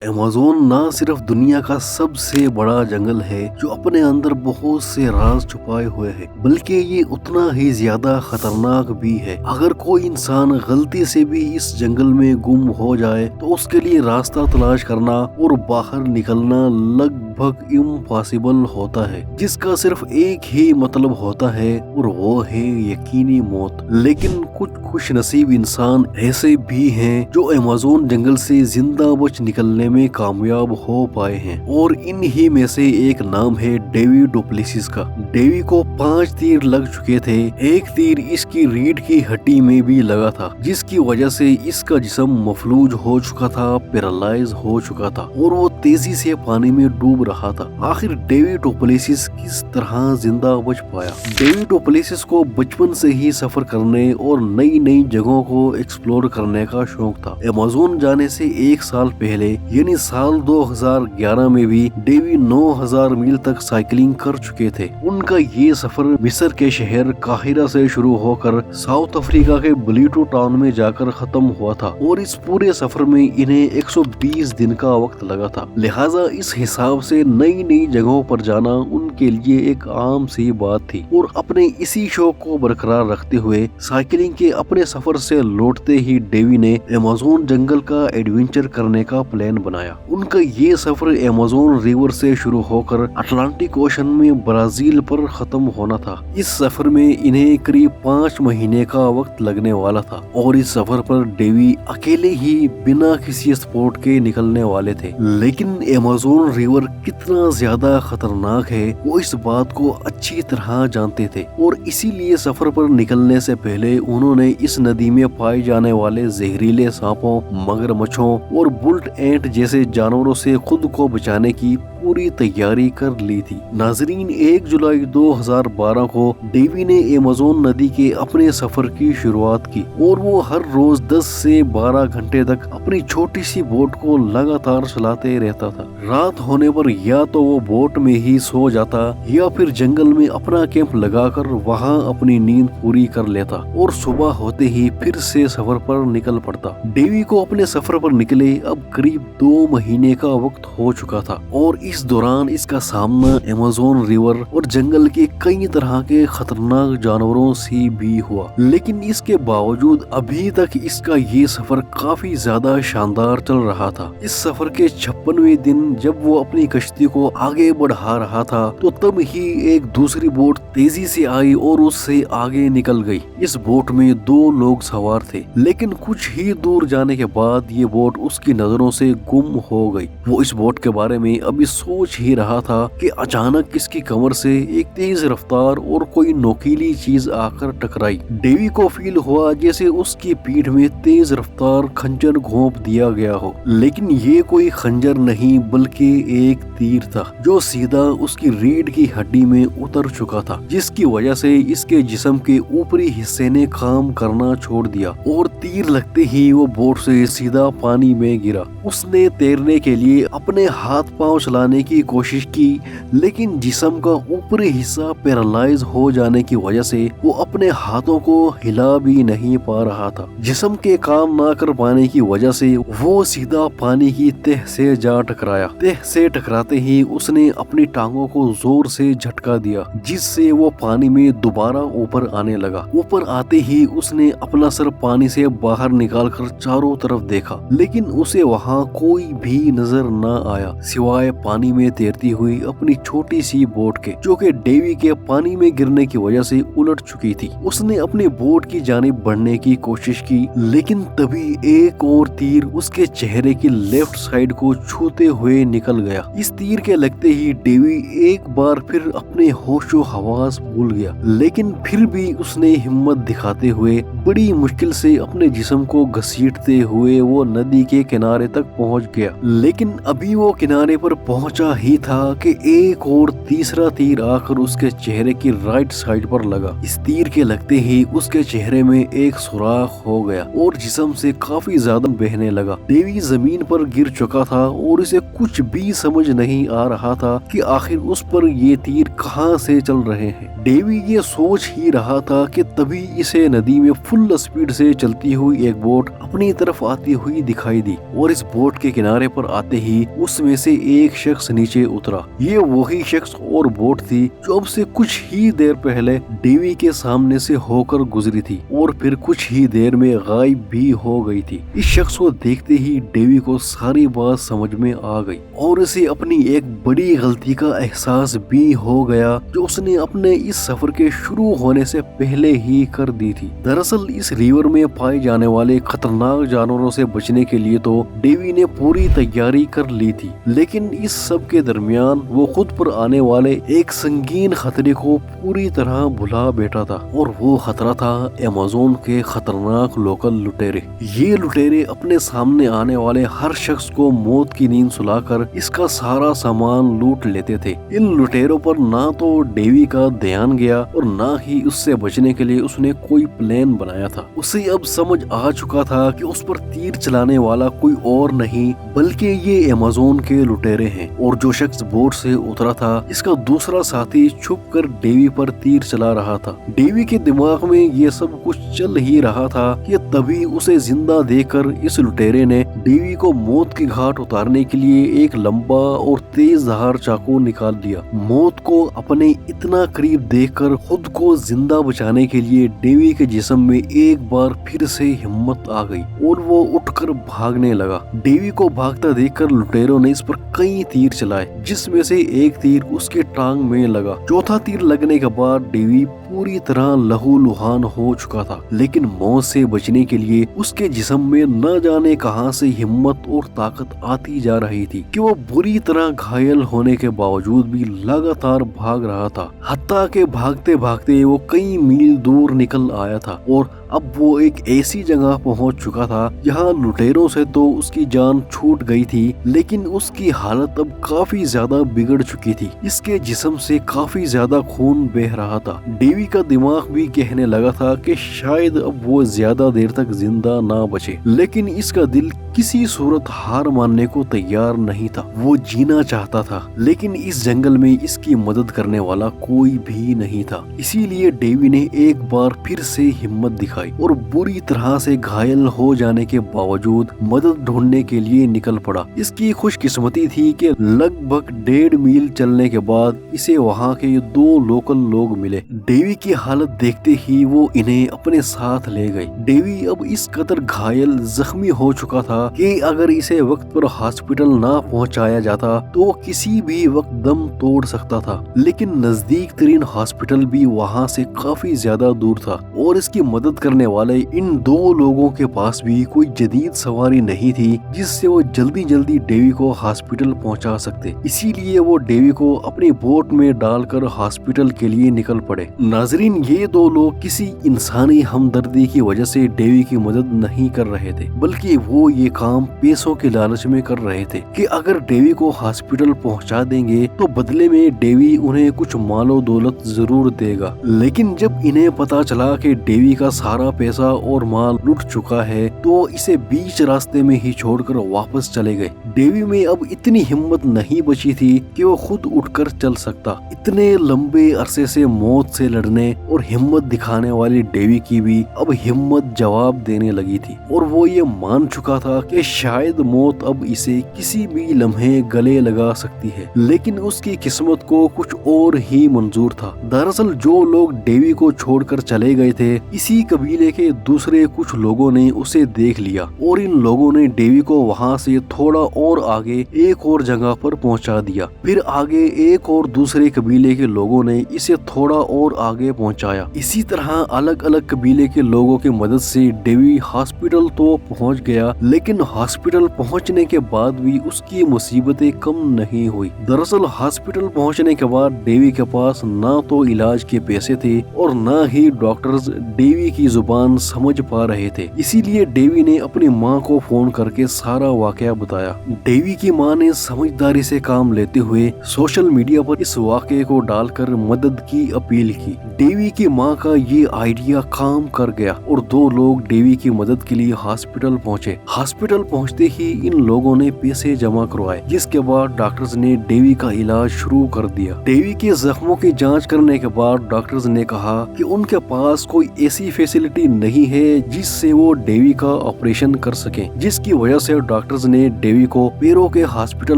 Amazon ना सिर्फ दुनिया का सबसे बड़ा जंगल है जो अपने अंदर बहुत से राज छुपाए हुए है, बल्कि ये उतना ही ज्यादा खतरनाक भी है। अगर कोई इंसान गलती से भी इस जंगल में गुम हो जाए तो उसके लिए रास्ता तलाश करना और बाहर निकलना लगभग इम्पॉसिबल होता है, जिसका सिर्फ एक ही मतलब होता है और वो है यकीनी मौत। लेकिन कुछ खुशनसीब इंसान ऐसे भी हैं जो अमेज़न जंगल से जिंदा बच निकलने में कामयाब हो पाए हैं, और इन्हीं में से एक नाम है डेवी डुप्लेसिस का। डेवी को 5 तीर लग चुके थे। एक तीर इसकी रीढ़ की हड्डी में भी लगा था, जिसकी वजह से इसका जिस्म मफलूज हो चुका था, पैरालाइज हो चुका था और वो तेजी से पानी में डूब रहा था। आखिर डेवी डुप्लेसिस किस तरह जिंदा बच पाया? डेवी डुप्लेसिस को बचपन से ही सफर करने और नई नई जगहों को एक्सप्लोर करने का शौक था। अमेज़न जाने से 1 साल पहले यानी साल 2011 में भी डेवी 9000 मील तक साइकिलिंग कर चुके थे। उनका ये सफर मिस्र के शहर काहिरा से शुरू होकर साउथ अफ्रीका के बलीटो टाउन में जाकर खत्म हुआ था, और इस पूरे सफर में इन्हें 120 दिन का वक्त लगा था। लिहाजा इस हिसाब से नई नई जगहों पर जाना उनके लिए एक आम सी बात थी, और अपने इसी शौक को बरकरार रखते हुए साइकिलिंग के अपने सफर से लौटते ही डेवी ने अमेज़न जंगल का एडवेंचर करने का प्लान बनाया। उनका ये सफर अमेज़न रिवर से शुरू होकर अटलांटिक ओशन में ब्राजील पर खत्म होना था। इस सफर में इन्हें करीब 5 महीने का वक्त लगने वाला था, और इस सफर पर डेवी अकेले ही बिना किसी सपोर्ट के निकलने वाले थे। लेकिन अमेज़न रिवर कितना ज्यादा खतरनाक है वो इस बात को अच्छी तरह जानते थे, और इसीलिए सफर पर निकलने से पहले उन्होंने इस नदी में पाए जाने वाले जहरीले सांपों, मगरमच्छों और बुल्ट एंट जैसे जानवरों से खुद को बचाने की पूरी तैयारी कर ली थी। नाजरीन, 1 जुलाई 2012 को डेवी ने अमेज़न नदी के अपने सफर की शुरुआत की, और वो हर रोज 10 से 12 घंटे तक अपनी छोटी सी बोट को लगातार चलाते रहता था। रात होने पर या तो वो बोट में ही सो जाता या फिर जंगल में अपना कैंप लगाकर वहाँ अपनी नींद पूरी कर लेता, और सुबह होते ही फिर से सफर पर निकल पड़ता। डेवी को अपने सफर पर निकले अब करीब 2 महीने का वक्त हो चुका था, और इस दौरान इसका सामना अमेज़न रिवर और जंगल के कई तरह के खतरनाक जानवरों से भी हुआ। लेकिन इसके बावजूद अभी तक इसका ये सफर काफी ज्यादा शानदार चल रहा था। इस सफर के 56वें दिन जब वो अपनी कश्ती को आगे बढ़ा रहा था तो तब ही एक दूसरी बोट तेजी से आई और उससे आगे निकल गई। इस बोट में 2 लोग सवार थे, लेकिन कुछ ही दूर जाने के बाद ये बोट उसकी नजरों से गुम हो गई। वो इस बोट के बारे में अभी सोच ही रहा था कि अचानक इसकी कमर से एक तेज रफ्तार और कोई नोकीली चीज आकर टकराई। डेवी को फील हुआ जैसे उसकी पीठ में तेज रफ्तार खंजर घोंप दिया गया हो, लेकिन ये कोई खंजर नहीं बल्कि एक तीर था जो सीधा उसकी रीढ़ की हड्डी में उतर चुका था, जिसकी वजह से इसके जिस्म के ऊपरी हिस्से ने काम करना छोड़ दिया, और तीर लगते ही वो बोट से सीधा पानी में गिरा। उसने तैरने के लिए अपने हाथ पांव चलाने की कोशिश की, लेकिन जिस्म का ऊपरी हिस्सा पैरालाइज हो जाने की वजह से वो अपने हाथों को हिला भी नहीं पा रहा था। जिस्म के काम ना कर पाने की वजह से वो सीधा पानी की तह से जा टकराया। तह से टकराते ही उसने अपनी टांगों को जोर से झटका दिया, जिससे वो पानी में दोबारा ऊपर आने लगा। ऊपर आते ही उसने अपना सर पानी से बाहर निकालकर चारों तरफ देखा, लेकिन उसे वहाँ कोई भी नजर न आया सिवाय पानी में तैरती हुई अपनी छोटी सी बोट के, जो कि डेवी के पानी में गिरने की वजह से उलट चुकी थी। उसने अपनी बोट की जानिब बढ़ने की कोशिश की, लेकिन तभी एक और तीर उसके चेहरे की लेफ्ट साइड को छूते हुए निकल गया। इस तीर के लगते ही डेवी एक बार फिर अपने होशो हवास भूल गया, लेकिन फिर भी उसने हिम्मत दिखाते हुए बड़ी मुश्किल से अपने जिस्म को घसीटते हुए वो नदी के किनारे तक पहुंच गया। लेकिन अभी वो किनारे पर पहुंचा ही था कि एक और तीसरा तीर आकर उसके चेहरे की राइट साइड पर लगा। इस तीर के लगते ही उसके चेहरे में एक सुराख हो गया और जिस्म से काफी ज्यादा बहने लगा। डेवी जमीन पर गिर चुका था और इसे कुछ भी समझ नहीं आ रहा था कि आखिर उस पर ये तीर कहां से चल रहे हैं। डेवी ये सोच ही रहा था कि तभी इसे नदी में फुल स्पीड से चलती हुई एक बोट अपनी तरफ आती हुई दिखाई दी और इस बोट के किनारे पर आते ही उसमें से एक शख्स नीचे उतरा। ये वही शख्स और बोट थी जो अब से कुछ ही देर पहले डेवी के सामने से होकर गुजरी थी और फिर कुछ ही देर में गायब भी हो गई थी। इस शख्स को देखते ही डेवी को सारी बात समझ में आ गई और उसे अपनी एक बड़ी गलती का एहसास भी हो गया जो उसने अपने इस सफर के शुरू होने से पहले ही कर दी थी। दरअसल इस रिवर में पाए जाने वाले खतरनाक जानवरों से बचने के लिए तो डेवी ने पूरी तैयारी कर ली थी, लेकिन इस सब के दरमियान वो खुद पर आने वाले एक संगीन खतरे को पूरी तरह भुला बैठा था और वो खतरा था अमेज़न के खतरनाक लोकल लुटेरे। ये लुटेरे अपने सामने आने वाले हर शख्स को मौत की नींद सुलाकर इसका सारा सामान लूट लेते थे। इन लुटेरों पर ना तो डेवी का ध्यान गया और ना ही उससे बचने के लिए उसने कोई प्लान बनाया था। उसे अब समझ आ चुका था कि उस पर तीर चलाने वाला कोई और नहीं बल्कि ये अमेज़न के लुटेरे हैं और जो शख्स बोट से उतरा था इसका दूसरा साथी छुपकर डेवी पर तीर चला रहा था। डेवी के दिमाग में ये सब कुछ चल ही रहा था कि तभी उसे जिंदा देखकर इस लुटेरे ने डेवी को मौत की घाट उतारने के लिए एक लंबा और तेज धार चाकू निकाल दिया। मौत को अपने इतना करीब देखकर खुद को जिंदा बचाने के लिए डेवी के जिस्म में एक बार फिर से हिम्मत आ गई और वो उठकर भागने लगा। डेवी को भागता देखकर लुटेरों ने इस पर कई तीर चलाए जिसमें से एक तीर उसके टांग में लगा। चौथा तीर लगने के बाद डेवी पूरी तरह लहूलुहान हो चुका था, लेकिन मौत से बचने के लिए उसके जिस्म में न जाने कहां से हिम्मत और ताकत आती जा रही थी कि वो बुरी तरह घायल होने के बावजूद भी लगातार भाग रहा था। हत्ता के भागते भागते वो कई मील दूर निकल आया था और अब वो एक ऐसी जगह पहुंच चुका था जहां लुटेरों से तो उसकी जान छूट गई थी, लेकिन उसकी हालत अब काफी ज्यादा बिगड़ चुकी थी। इसके जिस्म से काफी ज्यादा खून बह रहा था। डेवी का दिमाग भी कहने लगा था कि शायद अब वो ज्यादा देर तक जिंदा ना बचे, लेकिन इसका दिल किसी सूरत हार मानने को तैयार नहीं था। वो जीना चाहता था, लेकिन इस जंगल में इसकी मदद करने वाला कोई भी नहीं था। इसीलिए डेवी ने एक बार फिर से हिम्मत दिखाई और बुरी तरह से घायल हो जाने के बावजूद मदद ढूंढने के लिए निकल पड़ा। इसकी खुशकिस्मती थी कि लगभग 1.5 मील चलने के बाद इसे वहाँ के 2 लोकल लोग मिले। डेवी की हालत देखते ही वो इन्हें अपने साथ ले गए। डेवी अब इस कदर घायल जख्मी हो चुका था कि अगर इसे वक्त पर हॉस्पिटल ना पहुंचाया जाता तो वो किसी भी वक्त दम तोड़ सकता था, लेकिन नजदीक तरीन हॉस्पिटल भी वहाँ से काफी ज्यादा दूर था और इसकी मदद करने वाले इन 2 लोगों के पास भी कोई जदीद सवारी नहीं थी जिससे वो जल्दी जल्दी डेवी को हॉस्पिटल पहुंचा सकते। इसीलिए वो डेवी को अपनी बोट में डालकर हॉस्पिटल के लिए निकल पड़े। नाजरीन, ये 2 लोग किसी इंसानी हमदर्दी की वजह से डेवी की मदद नहीं कर रहे थे, बल्कि वो ये काम पैसों के लालच में कर रहे थे कि अगर डेवी को हॉस्पिटल पहुंचा देंगे तो बदले में डेवी उन्हें कुछ मालो दौलत जरूर देगा। लेकिन जब इन्हें पता चला कि डेवी का सारा पैसा और माल लुट चुका है तो इसे बीच रास्ते में ही छोड़कर वापस चले गए। डेवी में अब इतनी हिम्मत नहीं बची थी कि वो खुद उठकर चल सकता। इतने लंबे अरसे से मौत से लड़ने और हिम्मत दिखाने वाली डेवी की भी अब हिम्मत जवाब देने लगी थी और वो ये मान चुका था कि शायद मौत अब इसे किसी भी लम्हे गले लगा सकती है, लेकिन उसकी किस्मत को कुछ और ही मंजूर था। दरअसल जो लोग डेवी को छोड़कर चले गए थे, इसी कबीले के दूसरे कुछ लोगों ने उसे देख लिया और इन लोगों ने डेवी को वहां से थोड़ा और आगे एक और जगह पर पहुंचा दिया। फिर आगे एक और दूसरे कबीले के लोगों ने इसे थोड़ा और आगे पहुंचाया। इसी तरह अलग अलग कबीले के लोगों की मदद से डेवी हॉस्पिटल तो पहुंच गया, लेकिन हॉस्पिटल पहुंचने के बाद भी उसकी मुसीबतें कम नहीं हुई। दरअसल हॉस्पिटल पहुंचने के बाद डेवी के पास ना तो इलाज के पैसे थे और ना ही डॉक्टर्स डेवी की जुबान समझ पा रहे थे। इसीलिए डेवी ने अपनी माँ को फोन करके सारा वाकया बताया। डेवी की माँ ने समझदारी से काम लेते हुए सोशल मीडिया पर इस वाकये को डालकर मदद की अपील की। डेवी की माँ का ये आइडिया काम कर गया और 2 लोग डेवी की मदद के लिए हॉस्पिटल पहुँचे। हॉस्पिटल पहुँचते ही इन लोगों ने पैसे जमा करवाए, जिसके बाद डॉक्टर्स ने डेवी का इलाज शुरू कर दिया। डेवी के जख्मों की जांच करने के बाद डॉक्टर्स ने कहा कि उनके पास कोई ऐसी फैसिलिटी नहीं है जिससे वो डेवी का ऑपरेशन कर सके, जिसकी वजह से डॉक्टर्स ने डेवी को पैरों के हॉस्पिटल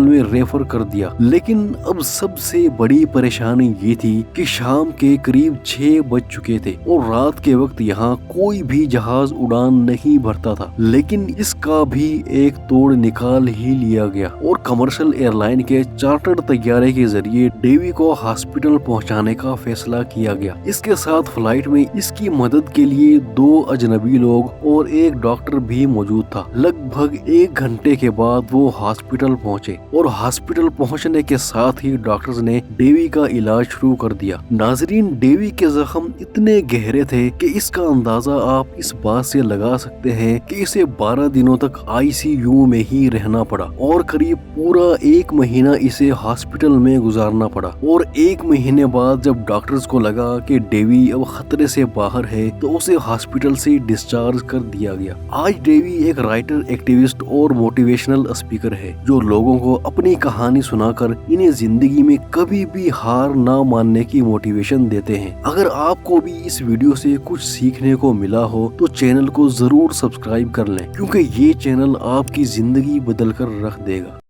में रेफर कर दिया। लेकिन अब सबसे बड़ी परेशानी ये थी कि शाम के करीब 6 बज चुके थे और रात के वक्त यहाँ कोई भी जहाज उड़ान नहीं भरता था। लेकिन इसका भी एक तोड़ निकाल ही लिया गया और कमर्शियल एयरलाइन के चार्टर्ड तैयारे के जरिए डेवी को हॉस्पिटल पहुंचाने का फैसला किया गया। इसके साथ फ्लाइट में इसकी मदद के लिए 2 अजनबी लोग और एक डॉक्टर भी मौजूद था। लगभग 1 घंटे के बाद वो हॉस्पिटल पहुंचे और हॉस्पिटल पहुंचने के साथ ही डॉक्टर्स ने डेवी का इलाज शुरू कर दिया। नाजरीन, डेवी के जख्म इतने गहरे थे कि इसका अंदाजा आप इस बात से लगा सकते हैं कि इसे 12 दिनों तक ICU में ही रहना पड़ा और करीब पूरा 1 महीना इसे हॉस्पिटल में गुजारना पड़ा। और 1 महीने बाद जब डॉक्टर्स को लगा कि डेवी अब खतरे से बाहर है तो उसे हॉस्पिटल से डिस्चार्ज कर दिया गया। आज डेवी एक राइटर, एक्टिविस्ट और मोटिवेशनल स्पीकर है जो लोगों को अपनी कहानी सुनाकर इन्हें जिंदगी में कभी भी हार ना मानने की मोटिवेशन देते हैं। अगर आपको भी इस वीडियो से कुछ सीखने को मिला हो तो चैनल को जरूर सब्सक्राइब कर लें, क्योंकि ये चैनल आपकी जिंदगी बदल कर रख देगा।